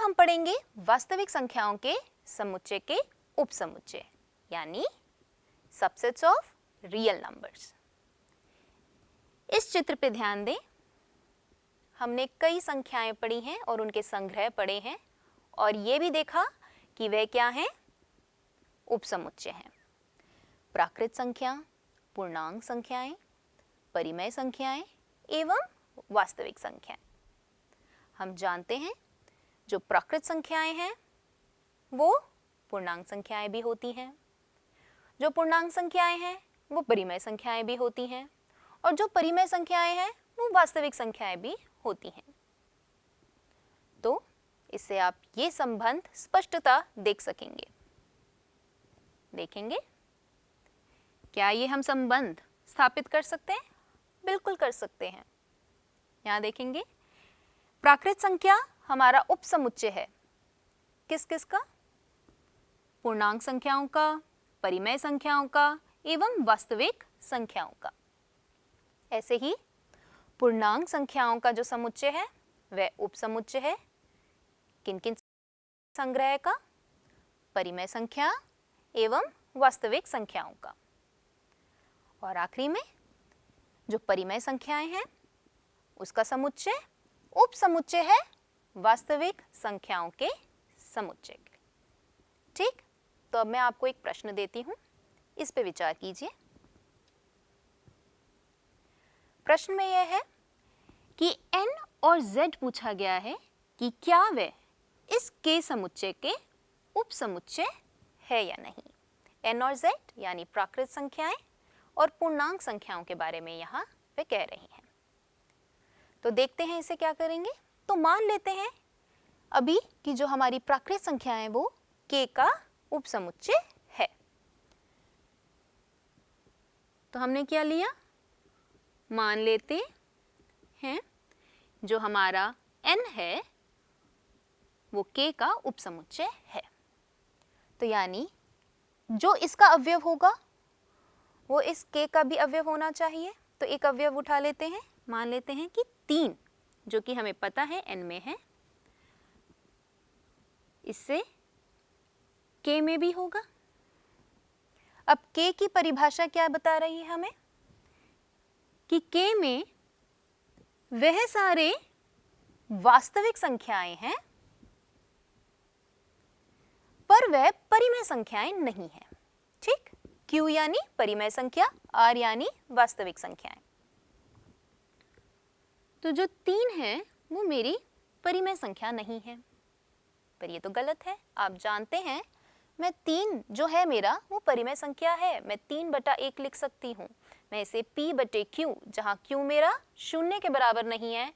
हम पढ़ेंगे वास्तविक संख्याओं के समुच्चय के उपसमुच्चय यानी सबसेट्स ऑफ रियल नंबर्स। इस चित्र पे ध्यान दें। हमने कई संख्याएं पढ़ी हैं और उनके संग्रह पढ़े हैं और ये भी देखा कि वे क्या हैं, उपसमुच्चय हैं। प्राकृत संख्या, पूर्णांक संख्याएं, परिमेय संख्याएं एवं वास्तविक संख्याएं। हम जानते हैं जो प्राकृत संख्याएं हैं वो पूर्णांक संख्याएं भी होती हैं, जो पूर्णांक संख्याएं हैं वो परिमेय संख्याएं भी होती हैं और जो परिमेय संख्याएं हैं वो वास्तविक संख्याएं भी होती हैं। तो इससे आप ये संबंध स्पष्टता देख सकेंगे। देखेंगे क्या ये हम संबंध स्थापित कर सकते हैं? बिल्कुल कर सकते हैं। यहाँ देखेंगे प्राकृत संख्या हमारा उपसमुच्चय है। किस किस का? पूर्णांक संख्याओं का, परिमेय संख्याओं का एवं वास्तविक संख्याओं का। ऐसे ही पूर्णांक संख्याओं का जो समुच्चय है वह उपसमुच्चय है। किन किन संग्रह का? परिमेय संख्या एवं वास्तविक संख्याओं का। और आखिरी में जो परिमेय संख्याएं हैं उसका समुच्चय उपसमुच्चय है वास्तविक संख्याओं के समुच्चय। ठीक, तो अब मैं आपको एक प्रश्न देती हूं, इस पे विचार कीजिए। प्रश्न में यह है कि n और z पूछा गया है कि क्या वे इस k समुच्चय के उपसमुच्चय है या नहीं। n और z यानी प्राकृत संख्याएं और पूर्णांक संख्याओं के बारे में यहाँ वे कह रही हैं। तो देखते हैं इसे क्या करेंगे। तो मान लेते हैं अभी कि जो हमारी प्राकृत संख्या है वो k का उपसमुच्चय है। तो हमने क्या लिया? मान लेते हैं जो हमारा n है वो k का उपसमुच्चय है। तो यानी जो इसका अवयव होगा वो इस k का भी अवयव होना चाहिए। तो एक अवयव उठा लेते हैं। मान लेते हैं कि 3, जो कि हमें पता है n में है, इससे k में भी होगा। अब k की परिभाषा क्या बता रही है हमें कि k में वह सारे वास्तविक संख्याएं हैं पर वह परिमेय संख्याएं नहीं है। ठीक, q यानी परिमेय संख्या, r यानी वास्तविक संख्याएं। तो जो 3 है वो मेरी परिमेय संख्या नहीं है। पर ये तो गलत है। आप जानते हैं मैं 3 जो है मेरा वो परिमेय संख्या है। मैं 3/1 लिख सकती हूँ। मैं इसे p/q, जहाँ q मेरा 0 के बराबर नहीं है,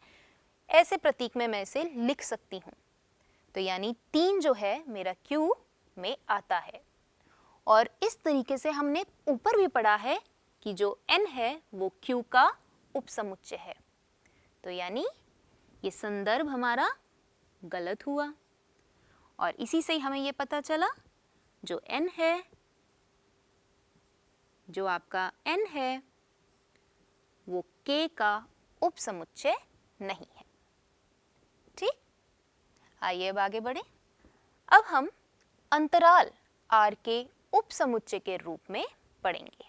ऐसे प्रतीक में मैं इसे लिख सकती हूँ। तो यानी 3 जो है मेरा q में आता है। और इस तरीके से हमने ऊपर भी पढ़ा है कि जो n है वो q का उपसमुच्चय है। तो यानी ये संदर्भ हमारा गलत हुआ। और इसी से ही हमें ये पता चला जो n है, जो आपका n है वो k का उपसमुच्चय नहीं है। ठीक, आइए अब आगे बढ़े। अब हम अंतराल r के उपसमुच्चय के रूप में पढ़ेंगे।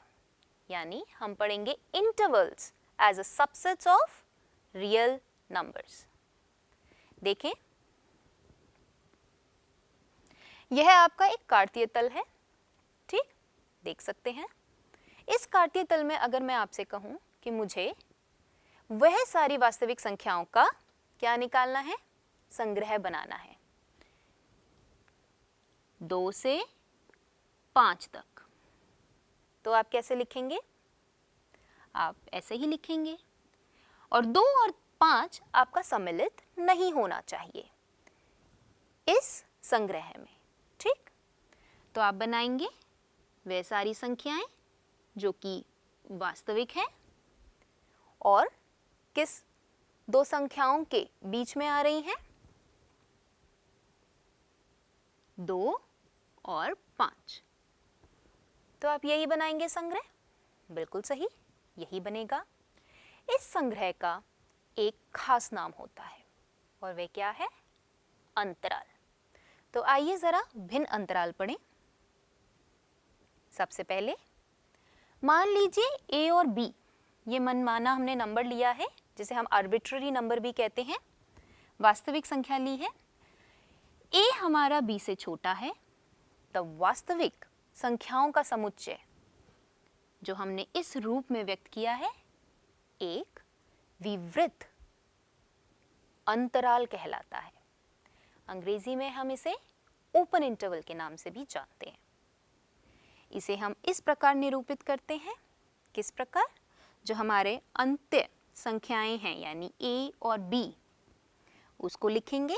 यानी हम पढ़ेंगे intervals as a subsets of real numbers. देखें, यह आपका एक कार्तीय तल है। ठीक, देख सकते हैं। इस कार्तीय तल में अगर मैं आपसे कहूं कि मुझे वह सारी वास्तविक संख्याओं का क्या निकालना है, संग्रह बनाना है 2 से 5 तक, तो आप कैसे लिखेंगे? आप ऐसे ही लिखेंगे। और 2 और 5 आपका सम्मिलित नहीं होना चाहिए इस संग्रह में। ठीक, तो आप बनाएंगे वे सारी संख्याएं जो कि वास्तविक हैं और किस 2 संख्याओं के बीच में आ रही हैं, 2 और 5। तो आप यही बनाएंगे संग्रह। बिल्कुल सही, यही बनेगा। इस संग्रह का एक खास नाम होता है और वह क्या है? अंतराल। तो आइए जरा भिन्न अंतराल पढ़ें। सबसे पहले मान लीजिए ए और बी, ये मनमाना हमने नंबर लिया है, जिसे हम आर्बिट्ररी नंबर भी कहते हैं, वास्तविक संख्या ली है। ए हमारा बी से छोटा है, तब वास्तविक संख्याओं का समुच्चय जो हमने इस रूप में व्यक्त किया है, एक विवृत अंतराल कहलाता है। अंग्रेजी में हम इसे ओपन इंटरवल के नाम से भी जानते हैं। इसे हम इस प्रकार निरूपित करते हैं। किस प्रकार? जो हमारे अंत्य संख्याएं हैं यानी ए और बी, उसको लिखेंगे,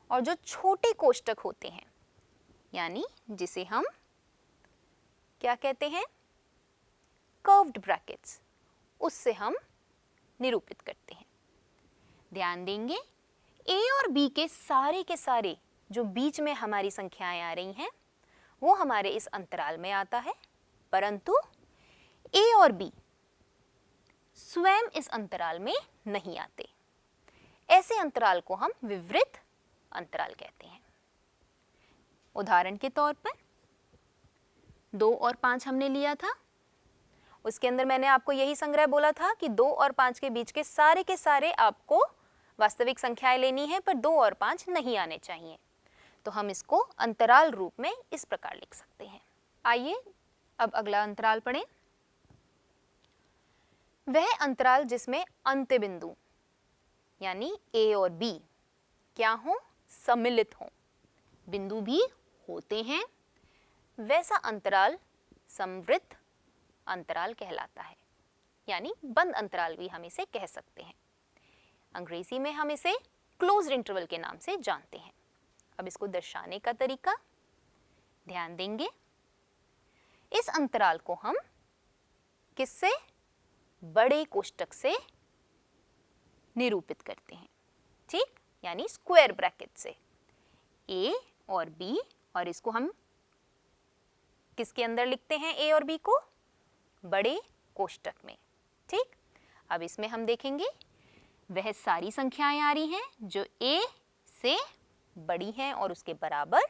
और जो छोटे कोष्टक होते हैं यानी जिसे हम क्या कहते हैं, कर्व्ड ब्रैकेट्स, उससे हम निरूपित करते हैं। ध्यान देंगे ए और बी के सारे जो बीच में हमारी संख्याएं आ रही हैं वो हमारे इस अंतराल में आता है, परंतु ए और बी स्वयं इस अंतराल में नहीं आते। ऐसे अंतराल को हम विवृत अंतराल कहते हैं। उदाहरण के तौर पर 2 और 5 हमने लिया था, उसके अंदर मैंने आपको यही संग्रह बोला था कि 2 और 5 के बीच के सारे आपको वास्तविक संख्याएं लेनी है, पर 2 और 5 नहीं आने चाहिए। तो हम इसको अंतराल रूप में इस प्रकार लिख सकते हैं। आइए अब अगला अंतराल पढ़ें। वह अंतराल जिसमें अंत्य बिंदु यानी ए और बी क्या हो, सम्मिलित हो, बिंदु भी होते हैं, वैसा अंतराल समवृत्त अंतराल कहलाता है, यानी बंद अंतराल भी हम इसे कह सकते हैं। अंग्रेजी में हम इसे क्लोज्ड इंटरवल के नाम से जानते हैं। अब इसको दर्शाने का तरीका ध्यान देंगे। इस अंतराल को हम किससे, बड़े कोष्टक से निरूपित करते हैं, ठीक, यानी स्क्वायर ब्रैकेट से ए और बी, और इसको हम किसके अंदर लिखते हैं, ए और बी को बड़े कोष्टक में, ठीक। अब इसमें हम देखेंगे वह सारी संख्याएं आ रही हैं जो ए से बड़ी हैं और उसके बराबर,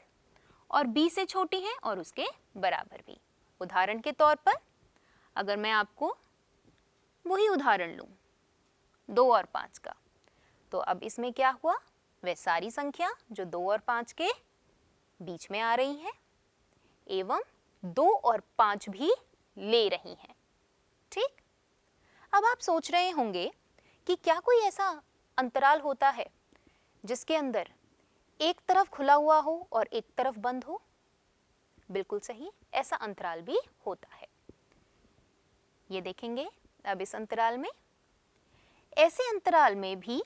और बी से छोटी हैं और उसके बराबर भी। उदाहरण के तौर पर अगर मैं आपको वही उदाहरण लूं 2 और 5 का, तो अब इसमें क्या हुआ, वह सारी संख्या जो 2 और 5 के बीच में आ रही है एवं 2 और 5 भी ले रही हैं, ठीक। अब आप सोच रहे होंगे कि क्या कोई ऐसा अंतराल होता है जिसके अंदर एक तरफ खुला हुआ हो और एक तरफ बंद हो? बिल्कुल सही, ऐसा अंतराल भी होता है। ये देखेंगे अब इस अंतराल में, ऐसे अंतराल में भी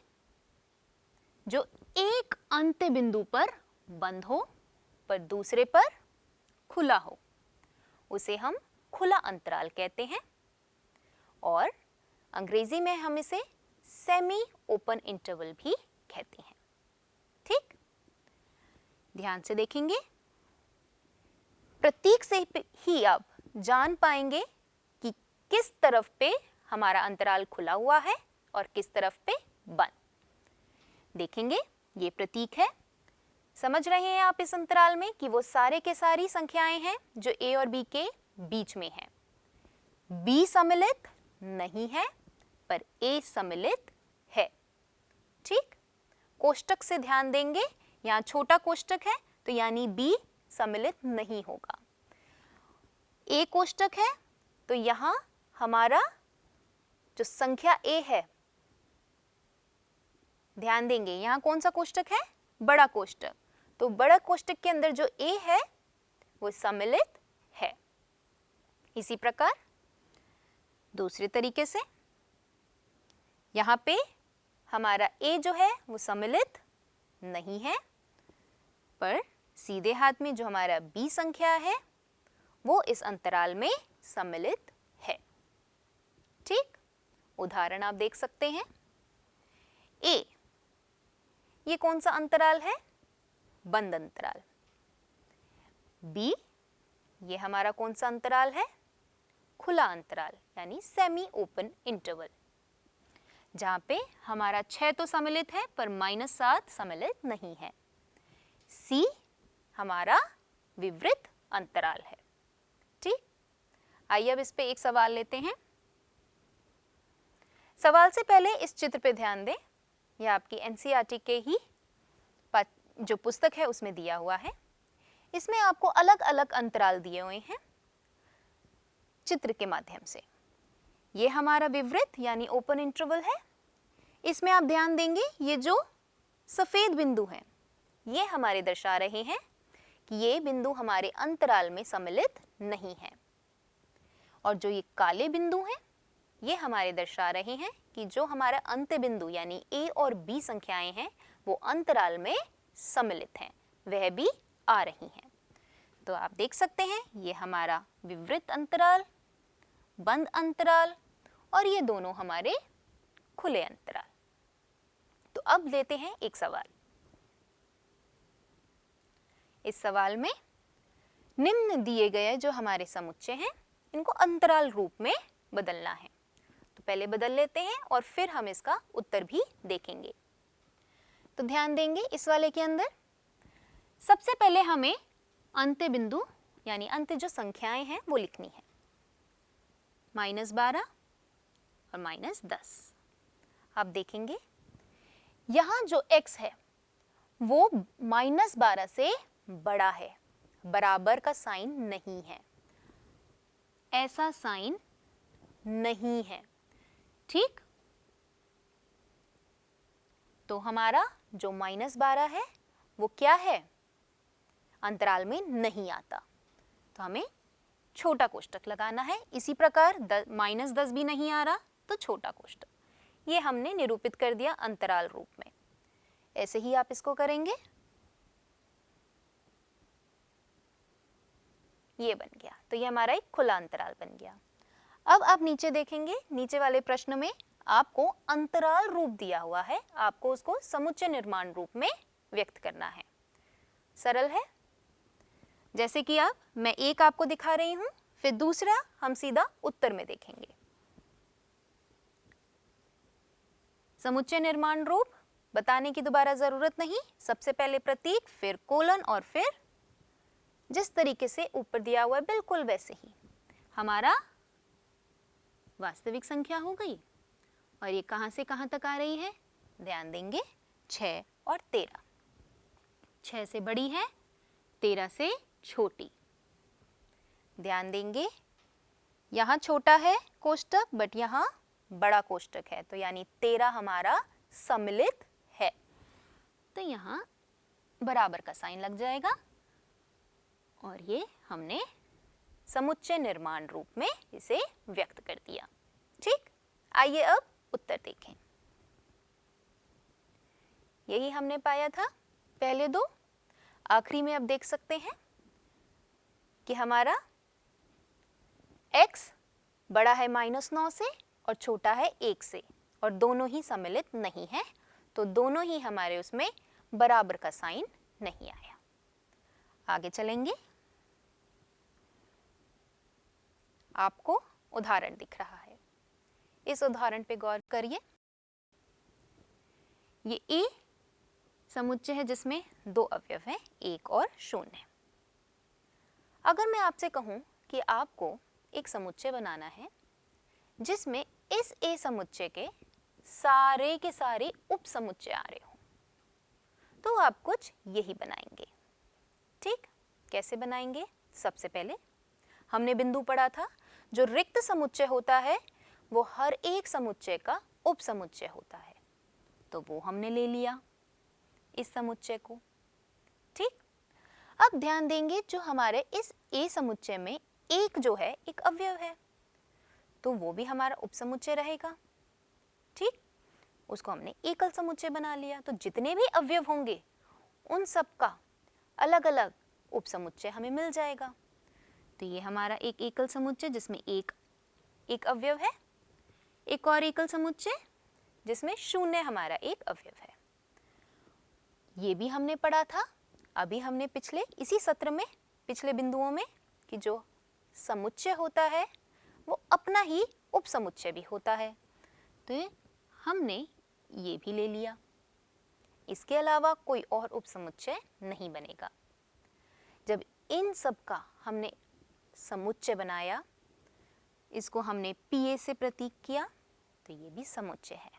जो एक अंत्य बिंदु पर बंद हो पर दूसरे पर खुला हो, उसे हम खुला अंतराल कहते हैं, और अंग्रेजी में हम इसे सेमी ओपन इंटरवल भी कहते हैं, ठीक। ध्यान से देखेंगे, प्रतीक से ही आप जान पाएंगे कि किस तरफ पे हमारा अंतराल खुला हुआ है और किस तरफ पे बंद। देखेंगे ये प्रतीक है, समझ रहे हैं आप इस अंतराल में कि वो सारे के सारी संख्याएं हैं जो ए और बी के बीच में हैं। बी सम्मिलित नहीं है पर ए सम्मिलित है, ठीक। कोष्टक से ध्यान देंगे, यहाँ छोटा कोष्टक है तो यानी बी सम्मिलित नहीं होगा। ए कोष्टक है तो यहाँ हमारा जो संख्या ए है, ध्यान देंगे यहाँ कौन सा कोष्टक है, बड़ा कोष्टक, तो बड़ा कोष्टक के अंदर जो ए है वो सम्मिलित है। इसी प्रकार दूसरे तरीके से यहाँ पे हमारा ए जो है वो सम्मिलित नहीं है, पर सीधे हाथ में जो हमारा बी संख्या है वो इस अंतराल में सम्मिलित है, ठीक। उदाहरण आप देख सकते हैं, ए ये कौन सा अंतराल है, बंद अंतराल। बी ये हमारा कौन सा अंतराल है, खुला अंतराल यानी सेमी ओपन इंटरवल, जहां पे हमारा 6 तो सम्मिलित है पर -7 सम्मिलित नहीं है। सी हमारा विवृत अंतराल है। ठीक, आइए अब इस पे एक सवाल लेते हैं। सवाल से पहले इस चित्र पे ध्यान दें, यह आपकी एनसीईआरटी के ही जो पुस्तक है उसमें दिया हुआ है। इसमें आपको अलग अलग अंतराल दिए हुए हैं चित्र के माध्यम से। ये हमारा विवृत यानी ओपन इंटरवल है। इसमें आप ध्यान देंगे ये जो सफेद बिंदु हैं ये हमारे दर्शा रहे हैं कि ये बिंदु हमारे अंतराल में सम्मिलित नहीं है, और जो ये काले बिंदु हैं ये हमारे दर्शा रहे हैं कि जो हमारा अंत्य बिंदु यानी ए और बी संख्याएं हैं वो अंतराल में सम्मिलित हैं, वह भी आ रही हैं। तो आप देख सकते हैं ये हमारा विवृत अंतराल, बंद अंतराल और ये दोनों हमारे खुले अंतराल। तो अब लेते हैं एक सवाल। इस सवाल में निम्न दिए गए जो हमारे समुच्चय हैं इनको अंतराल रूप में बदलना है। तो पहले बदल लेते हैं और फिर हम इसका उत्तर भी देखेंगे। तो ध्यान देंगे इस वाले के अंदर सबसे पहले हमें अंत्य बिंदु यानी अंत्य जो संख्याएं हैं वो लिखनी है, -12 और -10। आप देखेंगे यहाँ जो x है वो -12 से बड़ा है, बराबर का साइन नहीं है, ऐसा साइन नहीं है। ठीक, तो हमारा जो -12 है वो क्या है, अंतराल में नहीं आता, तो हमें छोटा कोष्ठक लगाना है। इसी प्रकार -10 भी नहीं आ रहा तो छोटा कोष्ठक, ये हमने निरूपित कर दिया अंतराल रूप में। ऐसे ही आप इसको करेंगे, ये बन गया। तो ये हमारा एक खुला अंतराल बन गया। अब आप नीचे देखेंगे, नीचे वाले प्रश्न में आपको अंतराल रूप दिया हुआ है, आपको उसको समुच्चय निर्माण रूप में व्यक्त करना है। सरल है। जैसे कि आप, मैं एक आपको दिखा रही हूं, फिर दूसरा हम सीधा उत्तर में देखेंगे। समुच्चय निर्माण रूप बताने की दोबारा जरूरत नहीं, सबसे पहले प्रतीक, फिर कोलन और फिर जिस तरीके से ऊपर दिया हुआ है बिल्कुल वैसे ही हमारा वास्तविक संख्या हो गई। और ये कहां से कहां तक आ रही है, ध्यान देंगे 6 और 13। 6 से बड़ी है, 13 से छोटी। ध्यान देंगे यहाँ छोटा है कोष्ठक बट यहाँ बड़ा कोष्ठक है, तो यानी 13 हमारा सम्मिलित है, तो यहाँ बराबर का साइन लग जाएगा और ये हमने समुच्चय निर्माण रूप में इसे व्यक्त कर दिया। ठीक, आइए अब उत्तर देखें। यही हमने पाया था पहले दो। आखिरी में अब देख सकते हैं कि हमारा x बड़ा है -9 से और छोटा है 1 से, और दोनों ही सम्मिलित नहीं है, तो दोनों ही हमारे उसमें बराबर का साइन नहीं आया। आगे चलेंगे, आपको उदाहरण दिख रहा है, इस उदाहरण पे गौर करिए। ये ए समुच्चय है जिसमें 2 अवयव हैं, 1 और 0। अगर मैं आपसे कहूं कि आपको एक समुच्चय बनाना है जिसमें इस ए समुच्चय के सारे उप समुच्चय आ रहे हो, तो आप कुछ यही बनाएंगे। ठीक, कैसे बनाएंगे? सबसे पहले हमने बिंदु पढ़ा था, जो रिक्त समुच्चय होता है वो हर एक समुच्चय का उप समुच्चय होता है, तो वो हमने ले लिया इस समुच्चय को। ठीक, अब ध्यान देंगे जो हमारे इस ए समुच्चय में एक जो है एक अवयव है, तो वो भी हमारा उप समुच्चय रहेगा। ठीक, उसको हमने एकल समुच्चय बना लिया, तो जितने भी अवयव होंगे उन सब का अलग अलग उप समुच्चय हमें मिल जाएगा। तो ये हमारा एक एकल समुच्चय जिसमें एक अवयव है, एक और एकल समुच्चय जिसमें 0 हमारा एक अवयव है। ये भी हमने पढ़ा था अभी हमने पिछले इसी सत्र में, पिछले बिंदुओं में, कि जो समुच्चय होता है वो अपना ही उप समुच्चय भी होता है, तो हमने ये भी ले लिया। इसके अलावा कोई और उप समुच्चय नहीं बनेगा। इन सब का हमने समुच्चय बनाया, इसको हमने PA से प्रतीक किया, तो ये भी समुच्चय है।